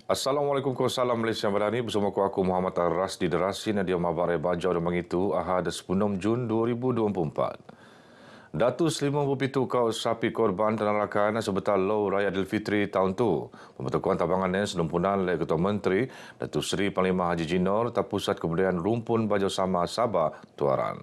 Assalamualaikum salam Malaysia Madani bersama aku Muhammad Ar-Ras di Derasi Nadia Mabare Bajau dan Mengitu Ahad 10 Jun 2024. Datuk Seri Bepitu kau sapi korban penalakan sebetul Law Raya Aidilfitri tahun tu. Pembentukan tabangan sedempunan oleh Ketua Menteri Datuk Seri Panglima Haji Jinor atau Pusat Kebudayaan Rumpun Bajau Sama Sabah Tuaran.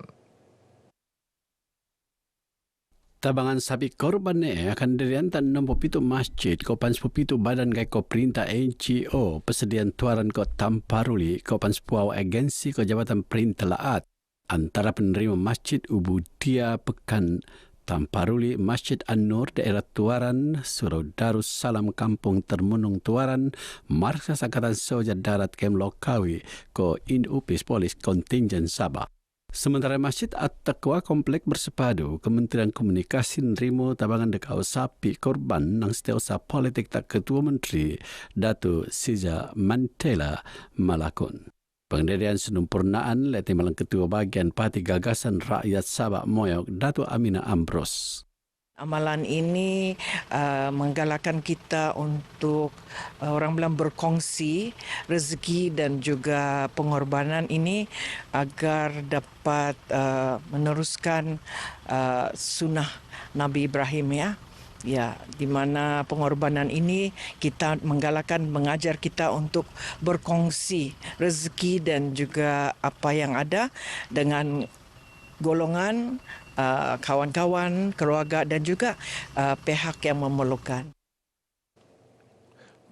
Tabangan sapi korban akan diriantan 67 masjid kopan 17 badan ko perintah NGO persediaan tuaran ko Tamparuli kopan 10 agensi ko Jabatan Perintah Laat antara penerima masjid Ubudia Pekan Tamparuli, Masjid An-Nur, daerah Tuaran, Surau Darussalam, Kampung Termunung Tuaran, Markas Angkatan Soja Darat Kem Lokawi ko Indupis Polis Kontingen Sabah. Sementara Masjid At-Taqwa Komplek Bersepadu, Kementerian Komunikasi nerimo tabangan dekau sapi korban nang setiausaha politik tak Ketua Menteri Datuk Siza Mantela Malakun. Pengendalian sempurnaan leti malang Ketua Bagian Parti Gagasan Rakyat Sabah Moyok Datuk Amina Ambros. Amalan ini menggalakkan kita untuk orang bilang berkongsi rezeki dan juga pengorbanan ini agar dapat meneruskan sunnah Nabi Ibrahim ya, di mana pengorbanan ini kita menggalakkan mengajar kita untuk berkongsi rezeki dan juga apa yang ada dengan golongan kawan-kawan, keluarga dan juga pihak yang memerlukan.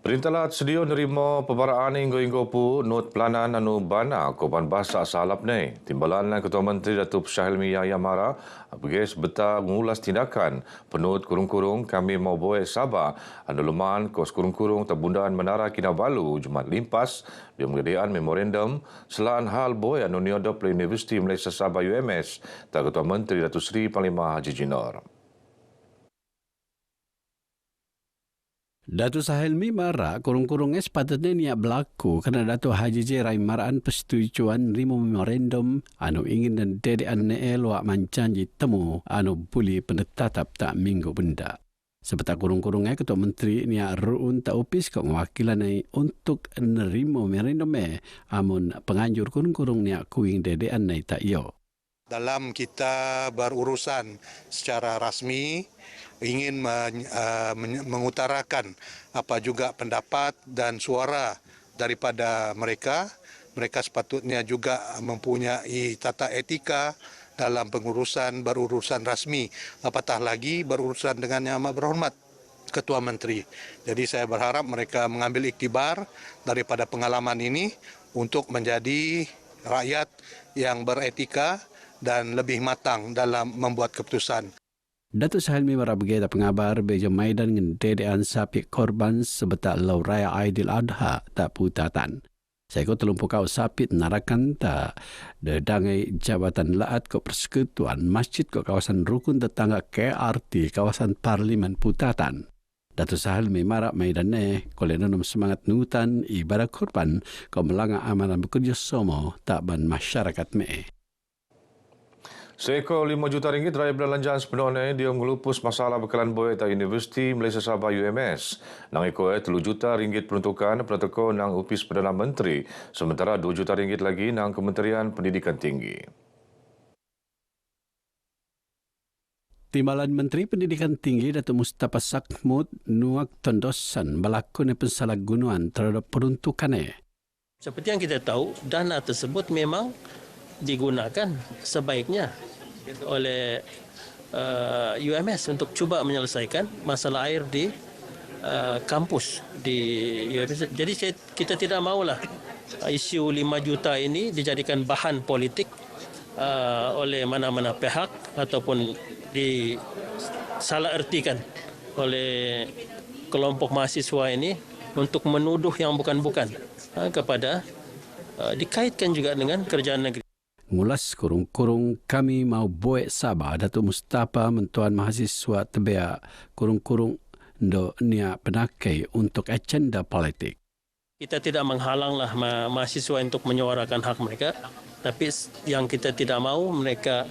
Perintah Laat sedia nerima pebaraan inggo-inggo pu not pelanan anu bana kopan bahasa salap ni. Timbalan Ketua Menteri Datuk Syahilmi Yahya Mara berges beta mengulas tindakan penut kurung-kurung kami mau boek Sabah anu leman kos kurung-kurung tabundaan Menara Kinabalu Jumaat limpas di penggediaan memorandum selaan hal boek anu niodop le Universiti Malaysia Sabah UMS tak Ketua Menteri Datuk Seri Panglima Haji Jinor. Datuk Syahilmi Mara kurung-kurung sepatutnya niat berlaku kerana Datuk Haji J. Rai maraan persetujuan rimo memorandum anu ingin dan dedean elok mancanji temu anu buli penetap tak minggu benda. Seperti kurung-kurung Ketua Menteri niat ruun tak upis ke mewakilan untuk nerimo memorandum amun penganjur kurung-kurung niat kuing dedean tak iyo. Dalam kita berurusan secara rasmi, ingin mengutarakan apa juga pendapat dan suara daripada mereka. Mereka sepatutnya juga mempunyai tata etika dalam berurusan rasmi. Apatah lagi berurusan dengan Yang Amat Berhormat Ketua Menteri. Jadi saya berharap mereka mengambil iktibar daripada pengalaman ini untuk menjadi rakyat yang beretika dan lebih matang dalam membuat keputusan. Datuk Syahilmi Mara bergeta pengabar beja maidan dengan dedean sapi korban sebetul Law Raya Aidil Adha tak putatan. Saya ko telumpu kau sapi narakan tak dedangai Jabatan Laat ko Persekutuan Masjid ko kawasan Rukun Tetangga KRT kawasan Parlimen Putatan. Datuk Syahilmi Mara maidan kolenonum semangat nutan ibarat korban ko melanggar amalan bekerja sama tak ban masyarakat Seekor RM5 juta raya belanjaan sepenuhnya dia mengelupus masalah bekalan boy dari Universiti Malaysia Sabah UMS. Nang ikut RM3 juta peruntukan protokol nang Upis Perdana Menteri, sementara RM2 juta lagi nang Kementerian Pendidikan Tinggi. Timbalan Menteri Pendidikan Tinggi Datuk Mustafa Sakmud nuak tondosan berlakunya pensalahgunaan terhadap peruntukannya. Seperti yang kita tahu, dana tersebut memang digunakan sebaiknya oleh UMS untuk cuba menyelesaikan masalah air di kampus di UMS. Jadi kita tidak maulah isu 5 juta ini dijadikan bahan politik oleh mana-mana pihak ataupun disalahertikan oleh kelompok mahasiswa ini untuk menuduh yang bukan-bukan kepada dikaitkan juga dengan kerjaan negeri. Ngulas kurung-kurung kami mau boek Sabah Datuk Mustafa mentuan mahasiswa tebea kurung-kurung ndo nia penakai untuk agenda politik. Kita tidak menghalanglah mahasiswa untuk menyuarakan hak mereka, tapi yang kita tidak mau mereka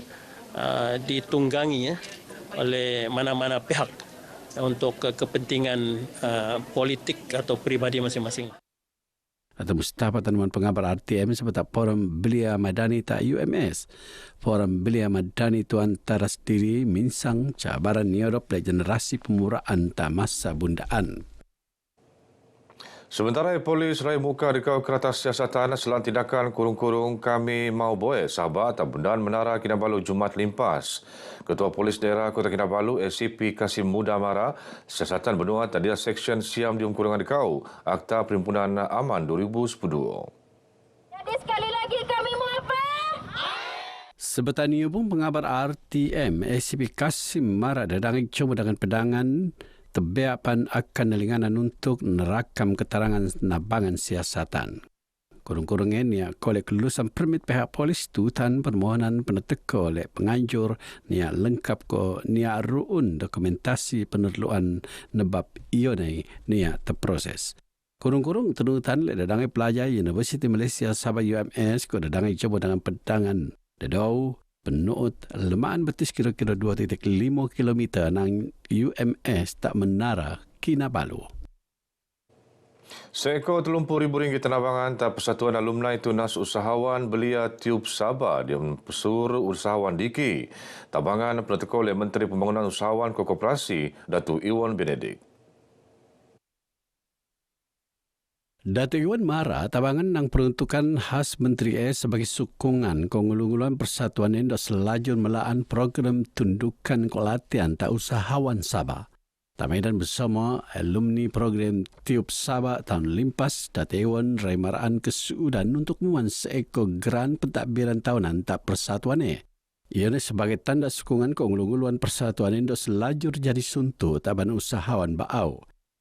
ditunggangi oleh mana-mana pihak untuk kepentingan politik atau pribadi masing-masing. atau Mustafa Tanuman Pengabar RTM sebetul Forum Belia Madani tak UMS. Forum Belia Madani itu antara sendiri minsang cabaran Europe dan generasi pemuraan tak masa bundaan. Sementara polis raih muka dekau Keratas Siasatan selang tindakan kurung-kurung kami mau boe sahabat bundaan Menara Kinabalu Jumaat limpas. Ketua Polis Daerah Kota Kinabalu SCP Kasim Muda Mara, siasatan benua tadi seksyen siam di kurungan dekau Akta Perhimpunan Aman 2010. Jadi sekali lagi kami mau apa? Sebetul niubung pengabar RTM SCP Kasim Mara dadangi coba dengan pedangan tebeapan akan nelinganan untuk nerakam keterangan nabangan siasatan. Kurung-kurungnya niya kolek lulusan permit pihak polis tu tan permohonan peneteko oleh penganjur niya lengkap ko niya ruun dokumentasi penerluan nebab ionai niya terproses. Kurung-kurung tenutan le dadangi pelajar Universiti Malaysia Sabah UMS ko dadangi coba dengan pedangan dedau penuut lemaan betis kira-kira 2.5 km nang UMS tak Menara Kinabalu. Seekor RM30,000 tenabangan tak Persatuan Alumni Tunas Usahawan Belia Tiub Sabah di Pesur Usahawan Diki. Tabangan peneteko oleh Menteri Pembangunan Usahawan Koperasi Datuk Iwan Benedik. Datuk Iwan Mara, tabangan nang peruntukan khas Menteri sebagai sokongan kongulungulan Persatuan Indo selajur melaan program tundukan kelatihan tak usahawan Sabah. Tamaidan bersama alumni program Tiub Sabah tahun limpas, Datuk Iwan raih maraan kesuudan untuk memuan seekor geran pentadbiran tahunan tak persatuan Ia sebagai tanda sokongan kongulungulan Persatuan Indo selajur jadi suntuk taban usahawan baau.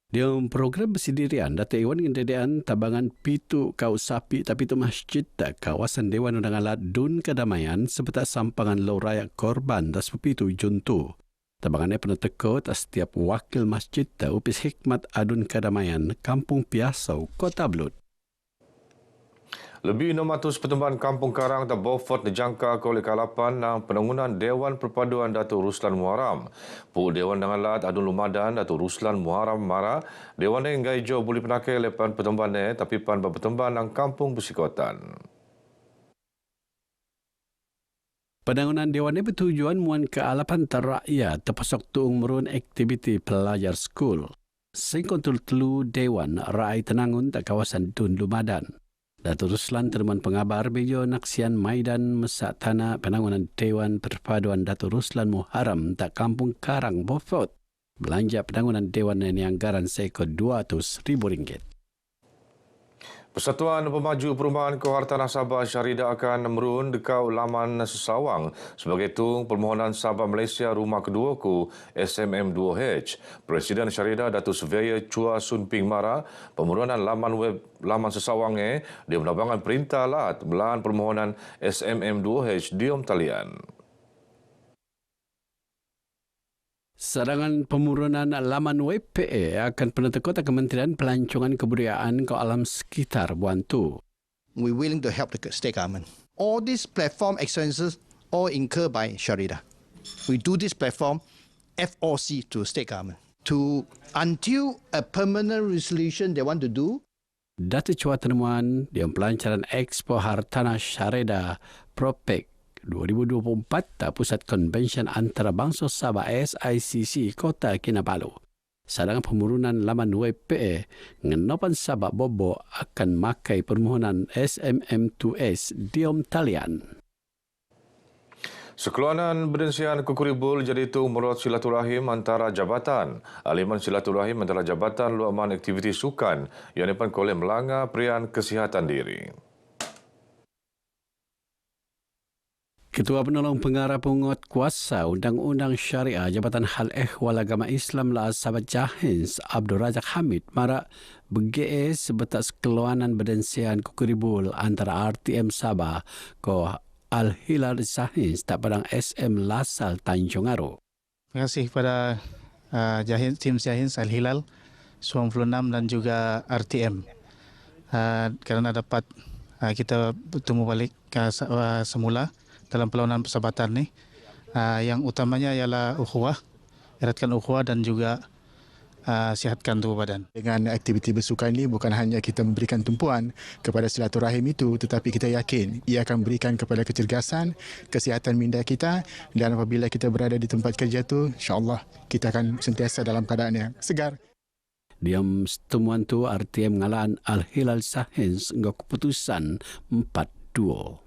Dia program bersendirian Datuk Iwan ngendedian tabangan pitu kau sapi tapi tu masjid tak kawasan Dewan Undang Alat Dun Kedamaian sebetul sampangan lau rakyat korban das pitu juntu. Tabangannya pernah teko tak setiap wakil masjid tak upis hikmat Adun Kedamaian Kampung Piasau Kota Belud. Lebih 600 pertumpahan kampung karang dan Beaufort dijangka oleh Kalapan dan penangunan Dewan Perpaduan Datuk Ruslan Muharam. Pu Dewan Dangalat Adun Lumadan Datuk Ruslan Muharam Mara, Dewan yang gaijo boleh penakai lepan pertumpahan tapi pan berpertumpahan dan kampung bersikotan. Penangunan Dewan ini bertujuan muan kealapan rakyat terpasok tuung merun aktiviti pelajar skul. Singkontul telu Dewan Rakyat Tenangun tak kawasan Dun Lumadan. Datuk Ruslan Terman Pengabar Bejo Naksian Maidan Mesak Tanah Penangunan Dewan Perpaduan Datuk Ruslan Muharam tak Kampung Karang Beaufort. Belanja penangunan Dewan ini anggaran seekor RM200,000. Persatuan Pemaju Perumahan Kehartanah Sabah Syarida akan merun dekau laman Sesawang sebagai tung permohonan Sabah Malaysia Rumah Kedua ku SMM2H. Presiden Syarida Datuk Surveyor Chua Sun Ping Mara, pemerunan laman web laman Sesawang dia menabangan perintah alat melaan permohonan SMM2H diom talian. Serangan pemurunan laman WPA akan peneteko Kementerian Pelancongan Kebudayaan ke alam sekitar Buantu. We're willing to help the state government. All these platform expenses all incurred by Sharida. We do this platform FOC to state government. Until a permanent resolution they want to do. Datuk Chua Temuan di pelancaran Expo Hartanah Syarida Propek 2024 tak Pusat Konvensyen Antarabangsa Sabah SICC Kota Kinabalu. Sedangkan pemurunan laman WPA ngenopan Sabah Bobo akan makai permohonan SMM2S diom talian. Sekeluanan berdensian kukuribul jadi itu merot silaturahim antara jabatan. Aliman silaturahim antara jabatan luaman aktiviti sukan yang depan kolej melanggar perian kesihatan diri. Ketua Penolong Pengarah Penguat Kuasa Undang-Undang Syariah Jabatan Hal Ehwal Agama Islam La Sabah Jahins Abdul Razak Hamid Mara BGE sebetul sekeluanan berdensian kukuribul antara RTM Sabah ko Al-Hilal Jahins tak padang SM Lasal Tanjung Aro. Terima kasih kepada tim Jahins Al-Hilal 96 dan juga RTM kerana dapat kita bertemu balik semula dalam perlawanan persahabatan ni. Yang utamanya ialah ukhuwah, eratkan ukhuwah dan juga sihatkan tubuh badan. Dengan aktiviti bersukan ini bukan hanya kita memberikan tumpuan kepada silaturahim itu, tetapi kita yakin ia akan berikan kepada kecergasan, kesihatan minda kita, dan apabila kita berada di tempat kerja tu, insya-Allah kita akan sentiasa dalam keadaan yang segar. Diam temuan tu RTM ngalaan Al-Hilal Sahins ngau keputusan 4-2.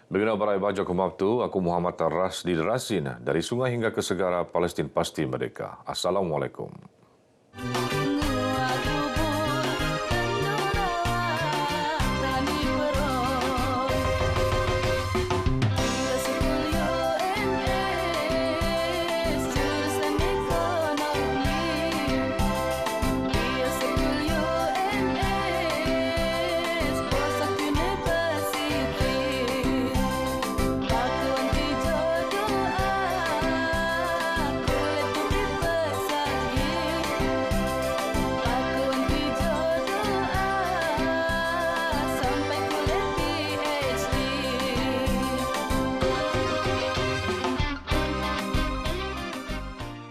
Begina berai bajo kemab tu, aku Muhammad Rasdi Rasin dari sungai hingga ke segara Palestin pasti merdeka. Assalamualaikum.